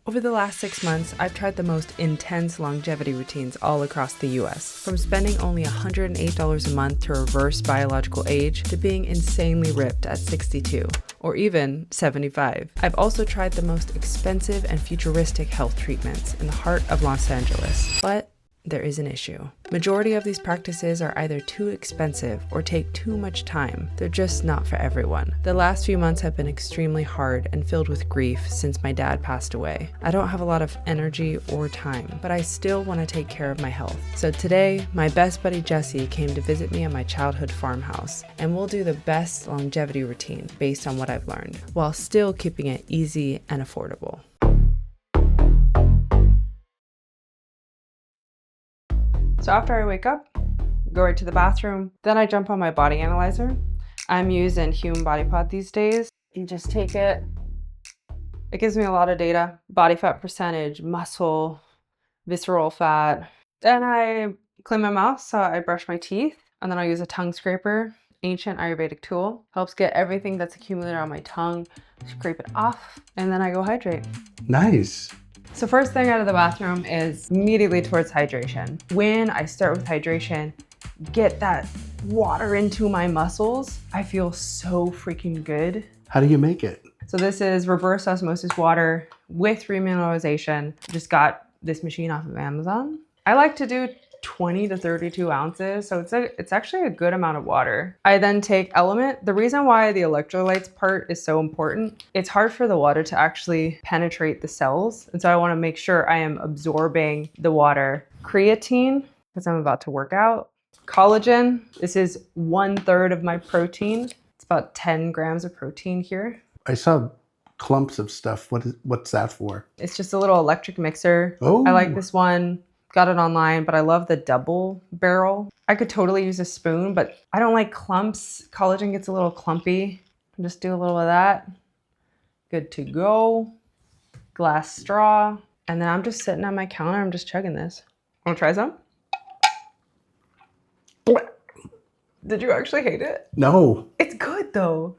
Over the last 6 months, I've tried the most intense longevity routines all across the US, from spending only $108 a month to reverse biological age to being insanely ripped at 62, or even 75. I've also tried the most expensive and futuristic health treatments in the heart of Los Angeles, but there is an issue. Majority of these practices are either too expensive or take too much time. They're just not for everyone. The last few months have been extremely hard and filled with grief since my dad passed away. I don't have a lot of energy or time, but I still want to take care of my health. So today, my best buddy Jesse came to visit me at my childhood farmhouse, and we'll do the best longevity routine based on what I've learned, while still keeping it easy and affordable. So after I wake up, go right to the bathroom, then I jump on my body analyzer. I'm using Human Body Pod these days. You just take it. It gives me a lot of data: body fat percentage, muscle, visceral fat. Then I clean my mouth, so I brush my teeth, and then I use a tongue scraper, ancient Ayurvedic tool. Helps get everything that's accumulated on my tongue, scrape it off, and then I go hydrate. Nice. So first thing out of the bathroom is immediately towards hydration. When I start with hydration, get that water into my muscles, I feel so freaking good. How do you make it? So this is reverse osmosis water with remineralization. Just got this machine off of Amazon. I like to do 20 to 32 ounces, so it's actually a good amount of water. I then take Element. The reason why the electrolytes part is so important, it's hard for the water to actually penetrate the cells, and so I want to make sure I am absorbing the water. Creatine, because I'm about to work out. Collagen, this is 1/3 of my protein. It's about 10 grams of protein here. I saw clumps of stuff. What's that for? It's just a little electric mixer. Oh. I like this one. Got it online, but I love the double barrel. I could totally use a spoon, but I don't like clumps. Collagen gets a little clumpy. Just do a little of that. Good to go. Glass straw. And then I'm just sitting on my counter. I'm just chugging this. Want to try some? Did you actually hate it? No. It's good though.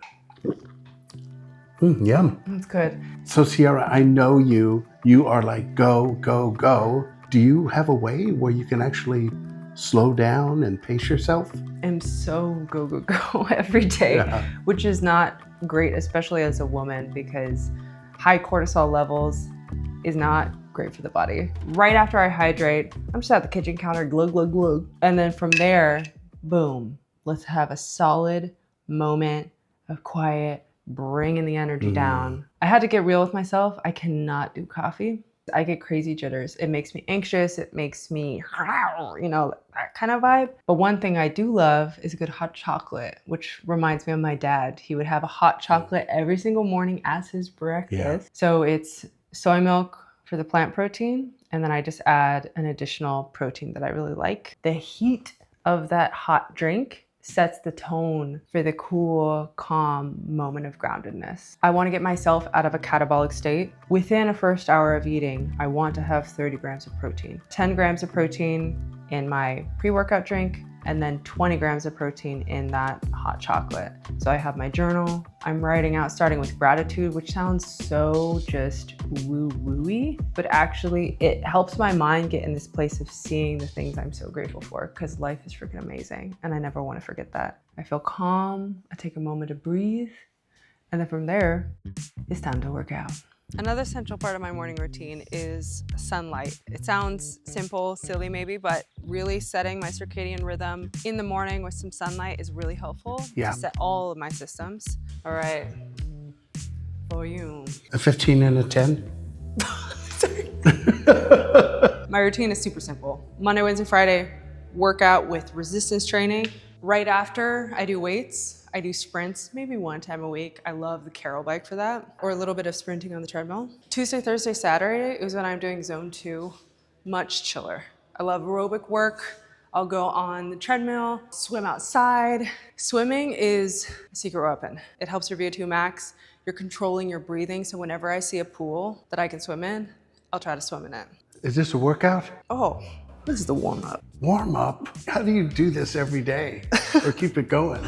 Yum. It's good. So Sierra, I know you are like go, go, go. Do you have a way where you can actually slow down and pace yourself? I'm so go, go, go every day, which is not great, especially as a woman, because high cortisol levels is not great for the body. Right after I hydrate, I'm just at the kitchen counter, glug, glug, glug. And then from there, boom, let's have a solid moment of quiet, bringing the energy down. I had to get real with myself. I cannot do coffee. I get crazy jitters. It makes me anxious. It makes me, that kind of vibe. But one thing I do love is a good hot chocolate, which reminds me of my dad. He would have a hot chocolate every single morning as his breakfast. Yeah. So it's soy milk for the plant protein, and then I just add an additional protein that I really like. The heat of that hot drink sets the tone for the cool, calm moment of groundedness. I want to get myself out of a catabolic state. Within a first hour of eating, I want to have 30 grams of protein. 10 grams of protein in my pre-workout drink, and then 20 grams of protein in that hot chocolate. So I have my journal. I'm writing out, starting with gratitude, which sounds so just woo-woo-y, but actually it helps my mind get in this place of seeing the things I'm so grateful for, because life is freaking amazing, and I never want to forget that. I feel calm, I take a moment to breathe, and then from there, it's time to work out. Another central part of my morning routine is sunlight. It sounds simple, silly maybe, but really setting my circadian rhythm in the morning with some sunlight is really helpful to set all of my systems. All right, for you. A 15 and a 10? Sorry. My routine is super simple. Monday, Wednesday, Friday, workout with resistance training. Right after, I do weights. I do sprints maybe one time a week. I love the Carol bike for that, or a little bit of sprinting on the treadmill. Tuesday, Thursday, Saturday is when I'm doing zone 2, much chiller. I love aerobic work. I'll go on the treadmill, swim outside. Swimming is a secret weapon. It helps your VO2 max. You're controlling your breathing, so whenever I see a pool that I can swim in, I'll try to swim in it. Is this a workout? Oh, this is the warm-up. Warm up? How do you do this every day or keep it going?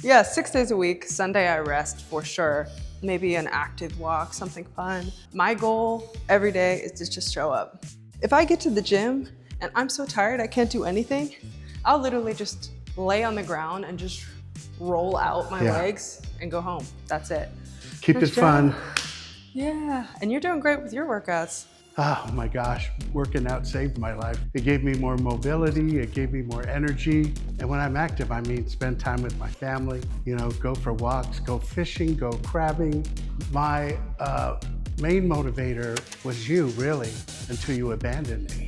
Yeah, 6 days a week. Sunday I rest for sure. Maybe an active walk, something fun. My goal every day is to just show up. If I get to the gym and I'm so tired I can't do anything, I'll literally just lay on the ground and just roll out my legs and go home. That's it. Keep it fun. Yeah, and you're doing great with your workouts. Oh my gosh, working out saved my life. It gave me more mobility, it gave me more energy. And when I'm active, I mean spend time with my family, you know, go for walks, go fishing, go crabbing. My main motivator was you, really, until you abandoned me.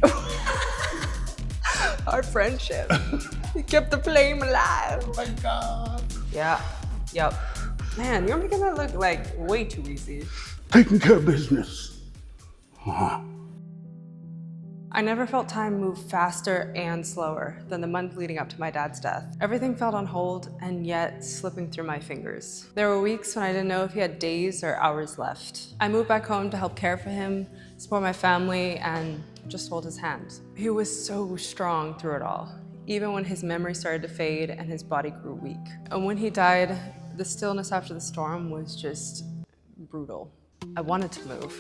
Our friendship. You kept the flame alive. Oh my God. Yeah, yep. Man, you're making that look like way too easy. Taking care of business. I never felt time move faster and slower than the month leading up to my dad's death. Everything felt on hold and yet slipping through my fingers. There were weeks when I didn't know if he had days or hours left. I moved back home to help care for him, support my family, and just hold his hand. He was so strong through it all, even when his memory started to fade and his body grew weak. And when he died, the stillness after the storm was just brutal. I wanted to move.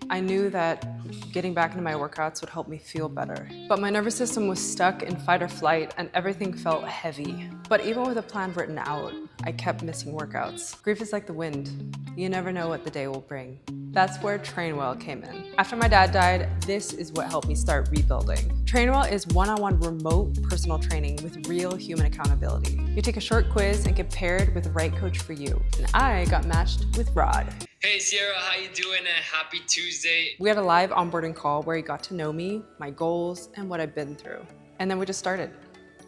I knew that getting back into my workouts would help me feel better. But my nervous system was stuck in fight or flight and everything felt heavy. But even with a plan written out, I kept missing workouts. Grief is like the wind. You never know what the day will bring. That's where Trainwell came in. After my dad died, this is what helped me start rebuilding. Trainwell is one-on-one remote personal training with real human accountability. You take a short quiz and get paired with the right coach for you. And I got matched with Rod. Hey Sierra, how you doing? Happy Tuesday. We had a live onboarding call where he got to know me, my goals, and what I've been through. And then we just started.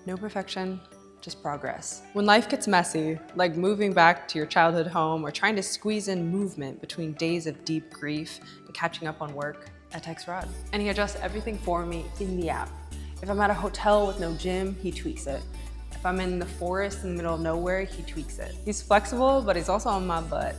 No perfection, just progress. When life gets messy, like moving back to your childhood home or trying to squeeze in movement between days of deep grief and catching up on work, I text Rod. And he adjusts everything for me in the app. If I'm at a hotel with no gym, he tweaks it. If I'm in the forest in the middle of nowhere, he tweaks it. He's flexible, but he's also on my butt.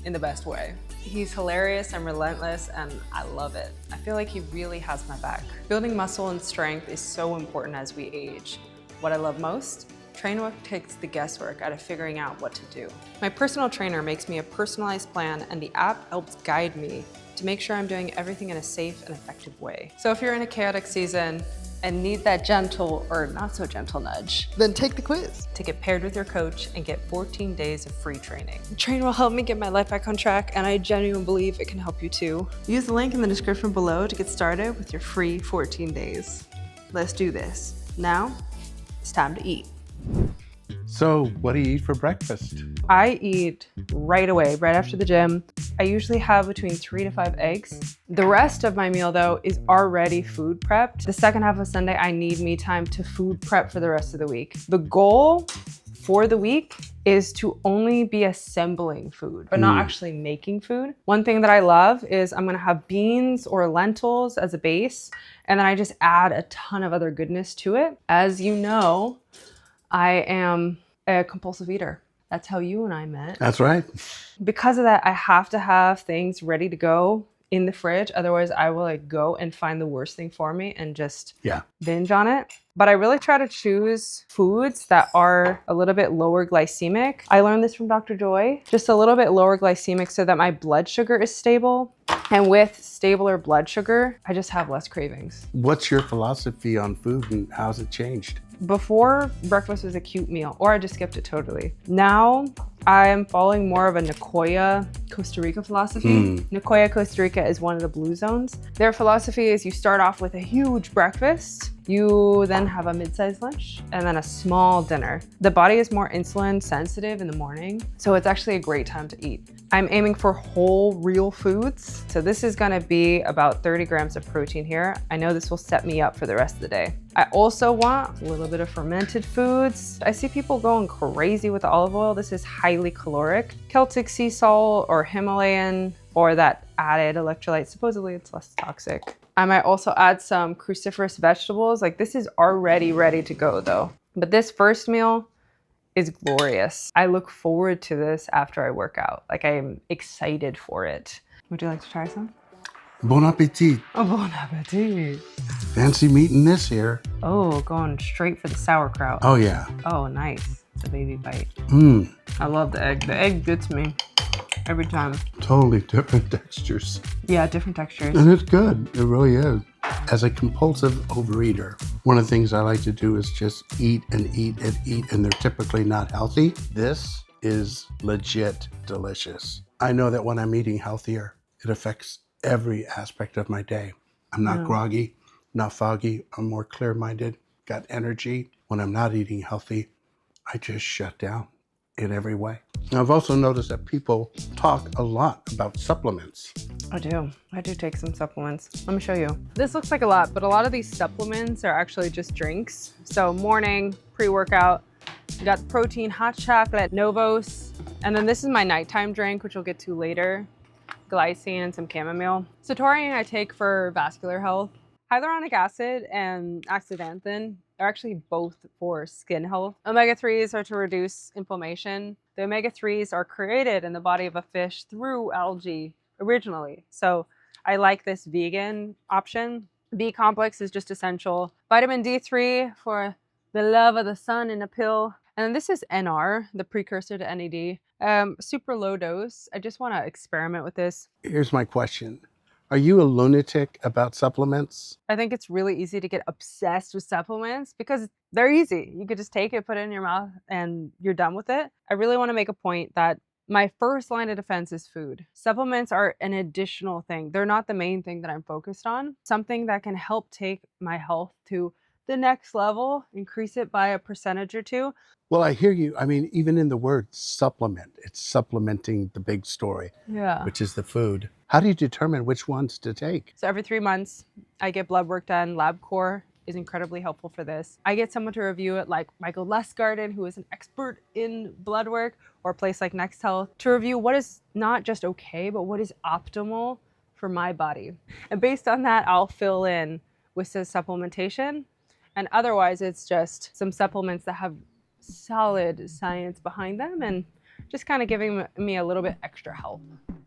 In the best way. He's hilarious and relentless, and I love it. I feel like he really has my back. Building muscle and strength is so important as we age. What I love most? Trainwell takes the guesswork out of figuring out what to do. My personal trainer makes me a personalized plan, and the app helps guide me to make sure I'm doing everything in a safe and effective way. So if you're in a chaotic season and need that gentle or not so gentle nudge, then take the quiz to get paired with your coach and get 14 days of free training. Trainwell helped me get my life back on track, and I genuinely believe it can help you too. Use the link in the description below to get started with your free 14 days. Let's do this. Now, it's time to eat. So what do you eat for breakfast? I eat right away, right after the gym. I usually have between 3 to 5 eggs. The rest of my meal though is already food prepped. The second half of Sunday, I need me time to food prep for the rest of the week. The goal for the week is to only be assembling food, but not actually making food. One thing that I love is I'm gonna have beans or lentils as a base, and then I just add a ton of other goodness to it. As you know, I am a compulsive eater. That's how you and I met. That's right. Because of that, I have to have things ready to go in the fridge. Otherwise, I will like go and find the worst thing for me and just binge on it. But I really try to choose foods that are a little bit lower glycemic. I learned this from Dr. Joy, just a little bit lower glycemic so that my blood sugar is stable. And with stabler blood sugar, I just have less cravings. What's your philosophy on food and how's it changed? Before, breakfast was a cute meal, or I just skipped it totally. Now, I'm following more of a Nicoya, Costa Rica philosophy. Nicoya, Costa Rica is one of the blue zones. Their philosophy is you start off with a huge breakfast, you then have a mid-sized lunch, and then a small dinner. The body is more insulin sensitive in the morning, so it's actually a great time to eat. I'm aiming for whole, real foods. So this is gonna be about 30 grams of protein here. I know this will set me up for the rest of the day. I also want a little bit of fermented foods. I see people going crazy with the olive oil. This is highly caloric. Celtic sea salt or Himalayan or that added electrolyte. Supposedly it's less toxic. I might also add some cruciferous vegetables. Like this is already ready to go though. But this first meal is glorious. I look forward to this after I work out. Like I'm excited for it. Would you like to try some? Bon appetit. Oh, bon appetit. Fancy meeting this here. Oh, going straight for the sauerkraut. Oh yeah. Oh, nice. It's a baby bite. Mmm. I love the egg. The egg gets me every time. Totally different textures. Yeah, different textures. And it's good. It really is. As a compulsive overeater, one of the things I like to do is just eat and eat and eat, and they're typically not healthy. This is legit delicious. I know that when I'm eating healthier, it affects every aspect of my day. I'm not groggy, not foggy. I'm more clear-minded, got energy. When I'm not eating healthy, I just shut down in every way. Now, I've also noticed that people talk a lot about supplements. I do take some supplements. Let me show you. This looks like a lot, but a lot of these supplements are actually just drinks. So morning, pre-workout, you got the protein, hot chocolate, Novos, and then this is my nighttime drink, which we'll get to later. Glycine and some chamomile. Satorian I take for vascular health. Hyaluronic acid and astaxanthin are actually both for skin health. Omega-3s are to reduce inflammation. The omega-3s are created in the body of a fish through algae originally. So I like this vegan option. B complex is just essential. Vitamin D3 for the love of the sun in a pill. And then this is NR, the precursor to NAD. Super low dose. I just want to experiment with this. Here's my question. Are you a lunatic about supplements? I think it's really easy to get obsessed with supplements because they're easy. You could just take it, put it in your mouth, and you're done with it. I really want to make a point that my first line of defense is food. Supplements are an additional thing. They're not the main thing that I'm focused on. Something that can help take my health to the next level, increase it by a percentage or two. Well, I hear you. I mean, even in the word supplement, it's supplementing the big story, which is the food. How do you determine which ones to take? So every 3 months, I get blood work done. LabCorp is incredibly helpful for this. I get someone to review it, like Michael Lustgarten, who is an expert in blood work, or a place like Next Health, to review what is not just okay, but what is optimal for my body. And based on that, I'll fill in with some supplementation. And otherwise, it's just some supplements that have solid science behind them and just kind of giving me a little bit extra help.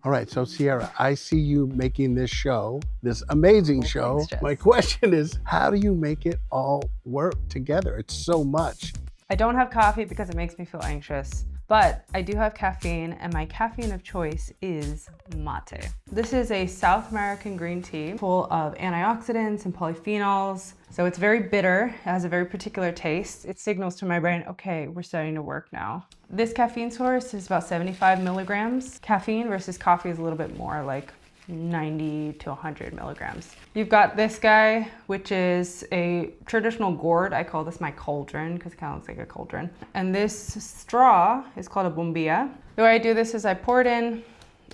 All right, so Sierra, I see you making this show, this amazing show. Thanks, Jess. My question is, how do you make it all work together? It's so much. I don't have coffee because it makes me feel anxious, but I do have caffeine, and my caffeine of choice is mate. This is a South American green tea full of antioxidants and polyphenols. So it's very bitter, it has a very particular taste. It signals to my brain, okay, we're starting to work now. This caffeine source is about 75 milligrams caffeine versus coffee is a little bit more, like 90 to 100 milligrams. You've got this guy, which is a traditional gourd. I call this my cauldron because it kind of looks like a cauldron. And this straw is called a bombilla. The way I do this is I pour it in,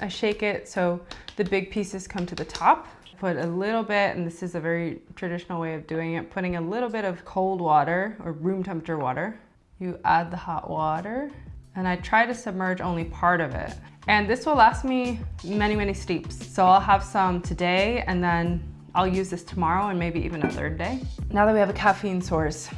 I shake it so the big pieces come to the top. Put a little bit, and this is a very traditional way of doing it, putting a little bit of cold water or room temperature water. You add the hot water, and I try to submerge only part of it. And this will last me many, many steeps. So I'll have some today, and then I'll use this tomorrow and maybe even a third day. Now that we have a caffeine source,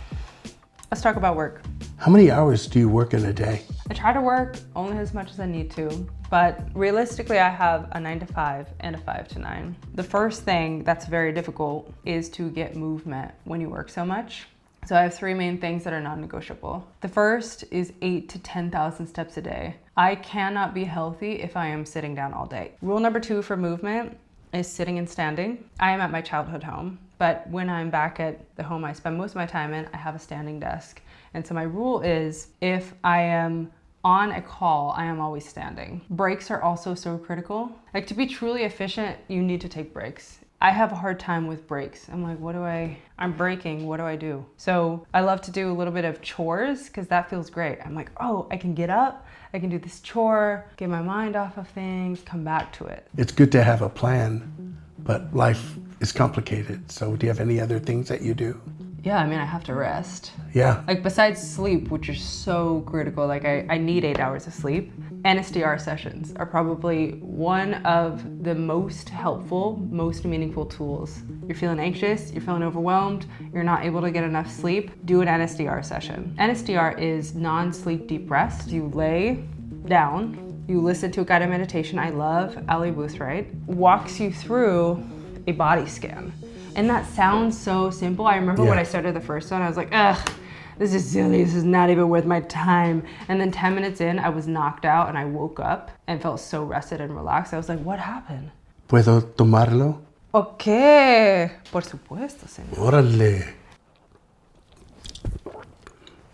let's talk about work. How many hours do you work in a day? I try to work only as much as I need to, but realistically I have a 9 to 5 and a 5 to 9. The first thing that's very difficult is to get movement when you work so much. So I have 3 main things that are non-negotiable. The first is 8 to 10,000 steps a day. I cannot be healthy if I am sitting down all day. Rule number 2 for movement is sitting and standing. I am at my childhood home, but when I'm back at the home I spend most of my time in, I have a standing desk. And so my rule is if I am on a call, I am always standing. Breaks are also so critical. Like, to be truly efficient, you need to take breaks. I have a hard time with breaks. I'm like, I'm breaking, what do I do? So I love to do a little bit of chores because that feels great. I'm like, oh, I can get up, I can do this chore, get my mind off of things, come back to it. It's good to have a plan, but life is complicated. So do you have any other things that you do? Yeah, I mean, I have to rest. Yeah. Like, besides sleep, which is so critical, like I need 8 hours of sleep. NSDR sessions are probably one of the most helpful, most meaningful tools. You're feeling anxious, you're feeling overwhelmed, you're not able to get enough sleep, do an NSDR session. NSDR is non-sleep deep rest. You lay down, you listen to a guided meditation I love, Ali Boothright, walks you through a body scan. And that sounds so simple. I remember when I started the first one, I was like, ugh, this is silly, this is not even worth my time. And then 10 minutes in, I was knocked out and I woke up and felt so rested and relaxed. I was like, what happened? ¿Puedo tomarlo? Okay, por supuesto, señor. Órale.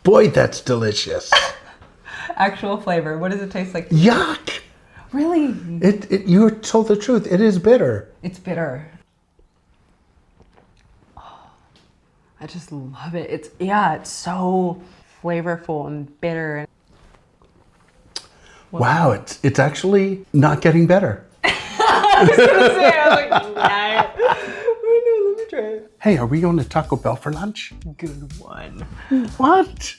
Boy, that's delicious. Actual flavor, what does it taste like? Yuck! Really? You told the truth. It is bitter. It's bitter. Oh, I just love it. It's so flavorful and bitter. Wow, it's actually not getting better. I was gonna say, I was like, nah. Oh no, let me try it. Hey, are we going to Taco Bell for lunch? Good one. What?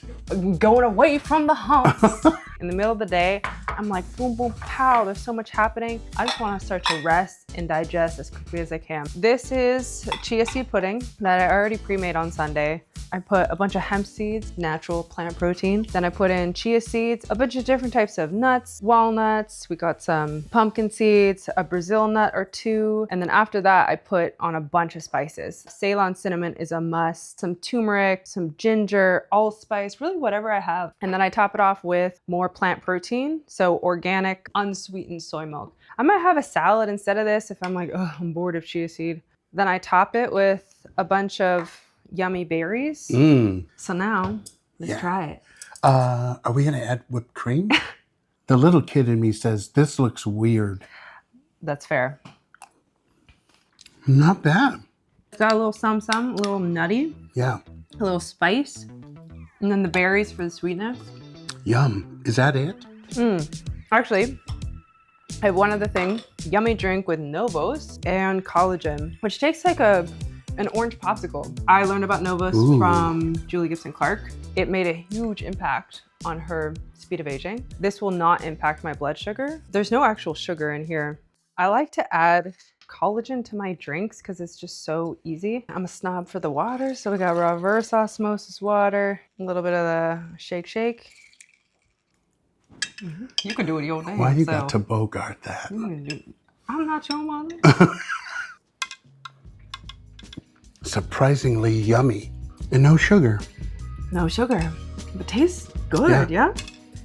Going away from the humps. In the middle of the day, I'm like, boom, boom, pow, there's so much happening. I just want to start to rest and digest as quickly as I can. This is chia seed pudding that I already pre-made on Sunday. I put a bunch of hemp seeds, natural plant protein. Then I put in chia seeds, a bunch of different types of nuts, walnuts. We got some pumpkin seeds, a Brazil nut or two. And then after that, I put on a bunch of spices. Ceylon cinnamon is a must, some turmeric, some ginger, allspice, really whatever I have. And then I top it off with more plant protein. So organic, unsweetened soy milk. I might have a salad instead of this if I'm like, oh, I'm bored of chia seed. Then I top it with a bunch of yummy berries. So now, let's try it. Are we going to add whipped cream? The little kid in me says, this looks weird. That's fair. Not bad. It's got a little some, a little nutty, Yeah. a little spice, and then the berries for the sweetness. Yum. Is that it? Actually, I have one other thing, yummy drink with Novos and collagen, which tastes like an orange popsicle. I learned about Novos from Julie Gibson Clark. It made a huge impact on her speed of aging. This will not impact my blood sugar. There's no actual sugar in here. I like to add collagen to my drinks because it's just so easy. I'm a snob for the water, so we got reverse osmosis water, a little bit of the shake. You can do it your name. Why you got to bogart that? I'm not your mother. Surprisingly yummy. And no sugar. No sugar, but tastes good, yeah?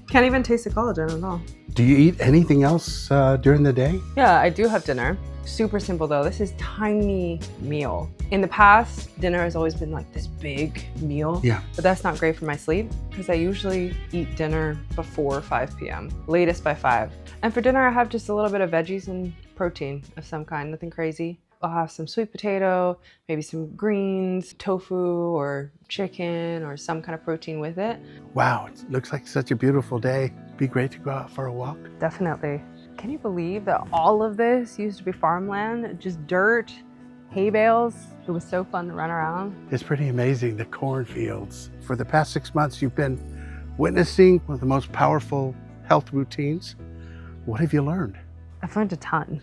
Can't even taste the collagen at all. Do you eat anything else during the day? Yeah, I do have dinner. Super simple though. This is tiny meal. In the past, dinner has always been like this big meal. Yeah. But that's not great for my sleep because I usually eat dinner before 5 p.m. Latest by 5. And for dinner, I have just a little bit of veggies and protein of some kind, nothing crazy. I'll have some sweet potato, maybe some greens, tofu or chicken or some kind of protein with it. Wow, it looks like such a beautiful day. Be great to go out for a walk. Definitely. Can you believe that all of this used to be farmland? Just dirt, hay bales. It was so fun to run around. It's pretty amazing, the cornfields. For the past 6 months, you've been witnessing one of the most powerful health routines. What have you learned? I've learned a ton.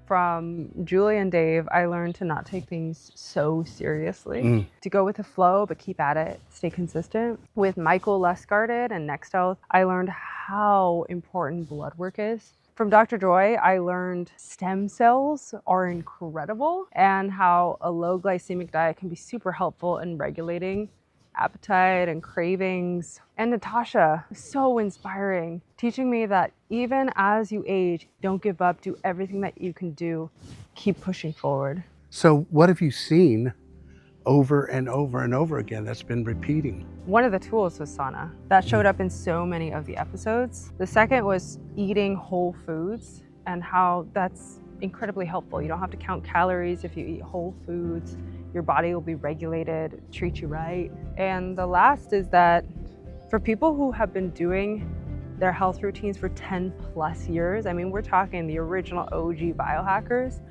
From Julie and Dave, I learned to not take things so seriously, to go with the flow, but keep at it, stay consistent. With Michael Lesguarded and Next Health, I learned how important blood work is. From Dr. Joy, I learned stem cells are incredible and how a low glycemic diet can be super helpful in regulating appetite and cravings. And Natasha, so inspiring, teaching me that even as you age, don't give up, do everything that you can do, keep pushing forward. So what have you seen over and over and over again that's been repeating? One of the tools was sauna. That showed up in so many of the episodes. The second was eating whole foods and how that's incredibly helpful. You don't have to count calories if you eat whole foods. Your body will be regulated, treat you right. And the last is that for people who have been doing their health routines for 10 plus years, I mean, we're talking the original OG biohackers,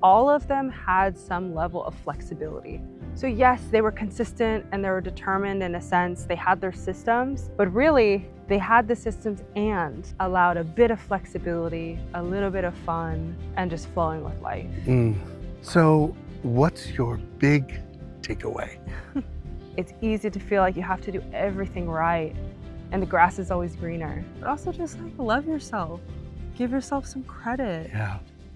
all of them had some level of flexibility. So yes, they were consistent and they were determined in a sense, they had their systems, but really they had the systems and allowed a bit of flexibility, a little bit of fun, and just flowing with life. So what's your big takeaway? It's easy to feel like you have to do everything right and the grass is always greener, but also just like love yourself. Give yourself some credit.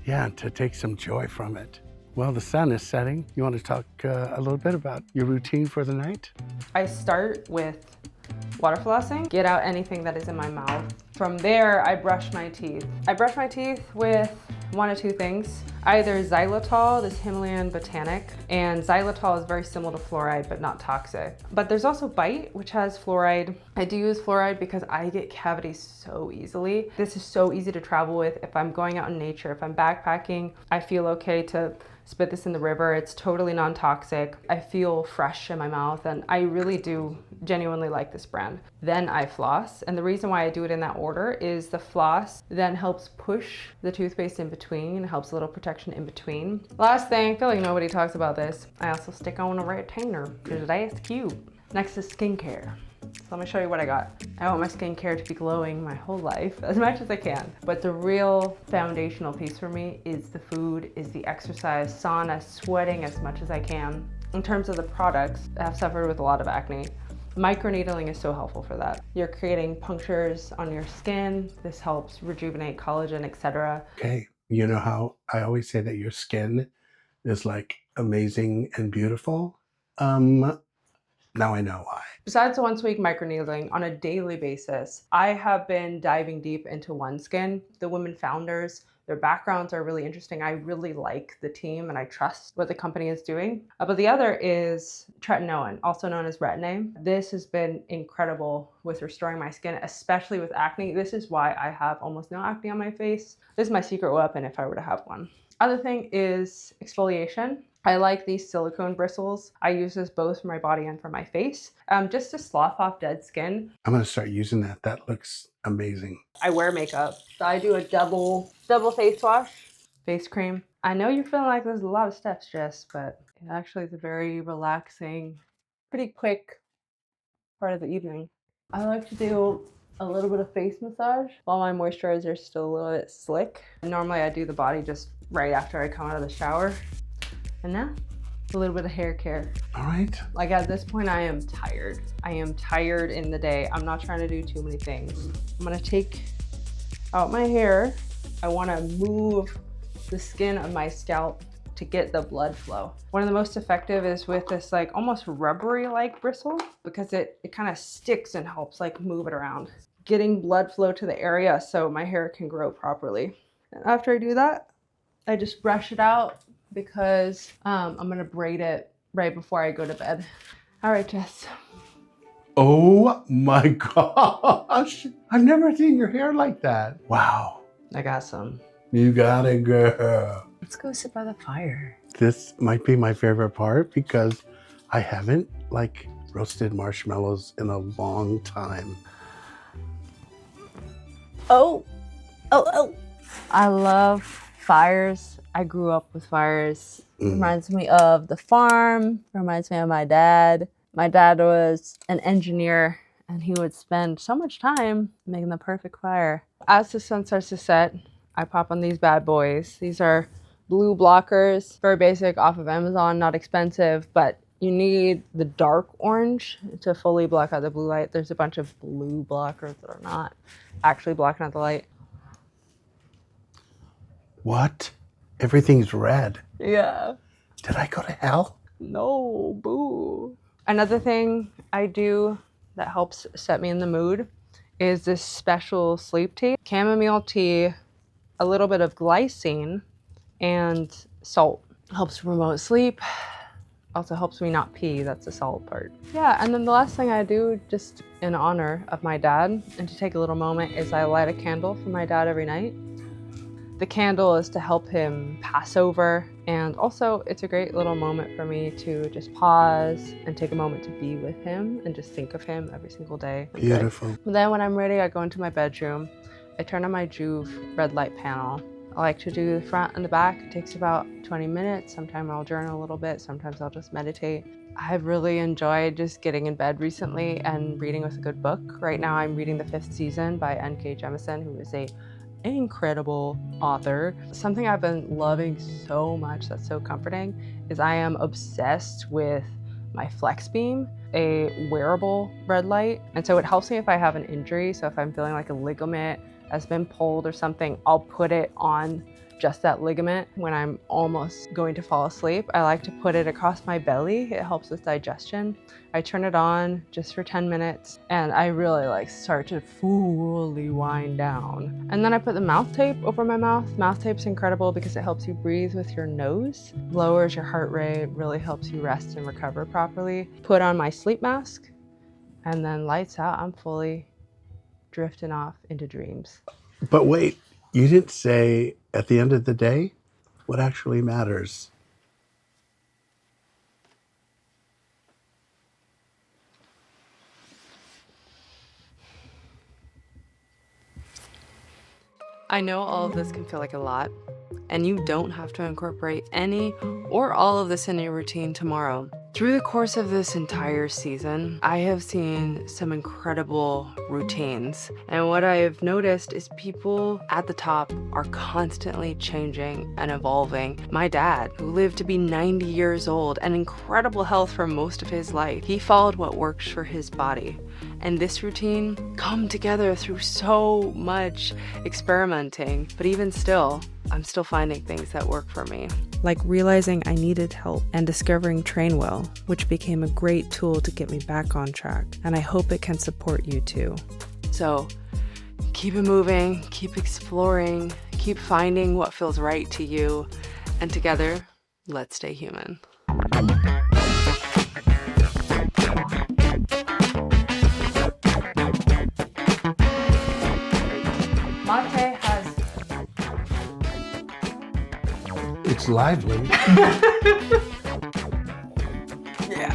Yeah, to take some joy from it. Well, the sun is setting. You want to talk a little bit about your routine for the night? I start with water flossing, get out anything that is in my mouth. From there, I brush my teeth. I brush my teeth with one of two things. Either xylitol, this Himalayan botanic, and xylitol is very similar to fluoride but not toxic. But there's also Bite, which has fluoride. I do use fluoride because I get cavities so easily. This is so easy to travel with. If I'm going out in nature, if I'm backpacking, I feel okay to spit this in the river. It's totally non-toxic. I feel fresh in my mouth, and I really do genuinely like this brand. Then I floss, and the reason why I do it in that order is the floss then helps push the toothpaste in between, helps a little protection in between. Last thing, I feel like nobody talks about this, I also stick on a retainer because that's cute. Next is skincare. So let me show you what I got. I want my skincare to be glowing my whole life as much as I can. But the real foundational piece for me is the food, is the exercise, sauna, sweating as much as I can. In terms of the products, I have suffered with a lot of acne. Microneedling is so helpful for that. You're creating punctures on your skin. This helps rejuvenate collagen, etc. Okay, you know how I always say that your skin is like amazing and beautiful? Now I know why. Besides the once a week microneedling, on a daily basis, I have been diving deep into OneSkin. The women founders, their backgrounds are really interesting. I really like the team and I trust what the company is doing. But the other is tretinoin, also known as Retin-A. This has been incredible with restoring my skin, especially with acne. This is why I have almost no acne on my face. This is my secret weapon if I were to have one. Other thing is exfoliation. I like these silicone bristles. I use this both for my body and for my face, just to slough off dead skin. I'm gonna start using that. That looks amazing. I wear makeup, so I do a double face wash, face cream. I know you're feeling like there's a lot of steps, Jess, but it actually is a very relaxing, pretty quick part of the evening. I like to do a little bit of face massage while my moisturizer is still a little bit slick. Normally I do the body just right after I come out of the shower. And now, a little bit of hair care. All right. Like at this point, I am tired. I am tired in the day. I'm not trying to do too many things. I'm gonna take out my hair. I wanna move the skin of my scalp to get the blood flow. One of the most effective is with this like almost rubbery like bristle because it kind of sticks and helps like move it around. Getting blood flow to the area so my hair can grow properly. And after I do that, I just brush it out because I'm gonna braid it right before I go to bed. All right, Jess. Oh my gosh. I've never seen your hair like that. Wow. I got some. You got it, girl. Let's go sit by the fire. This might be my favorite part because I haven't like roasted marshmallows in a long time. Oh. I love fires. I grew up with fires. Reminds me of the farm, reminds me of my dad. My dad was an engineer and he would spend so much time making the perfect fire. As the sun starts to set, I pop on these bad boys. These are blue blockers, very basic, off of Amazon, not expensive, but you need the dark orange to fully block out the blue light. There's a bunch of blue blockers that are not actually blocking out the light. What? Everything's red. Yeah. Did I go to hell? No, boo. Another thing I do that helps set me in the mood is this special sleep tea. Chamomile tea, a little bit of glycine, and salt. Helps promote sleep. Also helps me not pee, that's the salt part. Yeah, and then the last thing I do, just in honor of my dad, and to take a little moment, is I light a candle for my dad every night. The candle is to help him pass over, and also it's a great little moment for me to just pause and take a moment to be with him and just think of him every single day. Beautiful. But then when I'm ready, I go into my bedroom. I turn on my Juve red light panel. I like to do the front and the back. It takes about 20 minutes. Sometimes I'll journal a little bit. Sometimes I'll just meditate. I've really enjoyed just getting in bed recently and reading with a good book. Right now I'm reading The Fifth Season by N.K. Jemisin, who is an incredible author. Something I've been loving so much that's so comforting is I am obsessed with my Flex Beam, a wearable red light. And so it helps me if I have an injury. So if I'm feeling like a ligament has been pulled or something, I'll put it on adjust that ligament when I'm almost going to fall asleep. I like to put it across my belly. It helps with digestion. I turn it on just for 10 minutes and I really like start to fully wind down. And then I put the mouth tape over my mouth. Mouth tape's incredible because it helps you breathe with your nose, lowers your heart rate, really helps you rest and recover properly. Put on my sleep mask and then lights out. I'm fully drifting off into dreams. But wait, you didn't say at the end of the day what actually matters. I know all of this can feel like a lot, and you don't have to incorporate any or all of this in your routine tomorrow. Through the course of this entire season, I have seen some incredible routines. And what I've noticed is people at the top are constantly changing and evolving. My dad, who lived to be 90 years old and incredible health for most of his life, he followed what works for his body. And this routine come together through so much experimenting, but even still, I'm still finding things that work for me. Like realizing I needed help and discovering Trainwell, which became a great tool to get me back on track. And I hope it can support you too. So keep it moving, keep exploring, keep finding what feels right to you. And together, let's stay human. Mate has... It's lively. Yeah.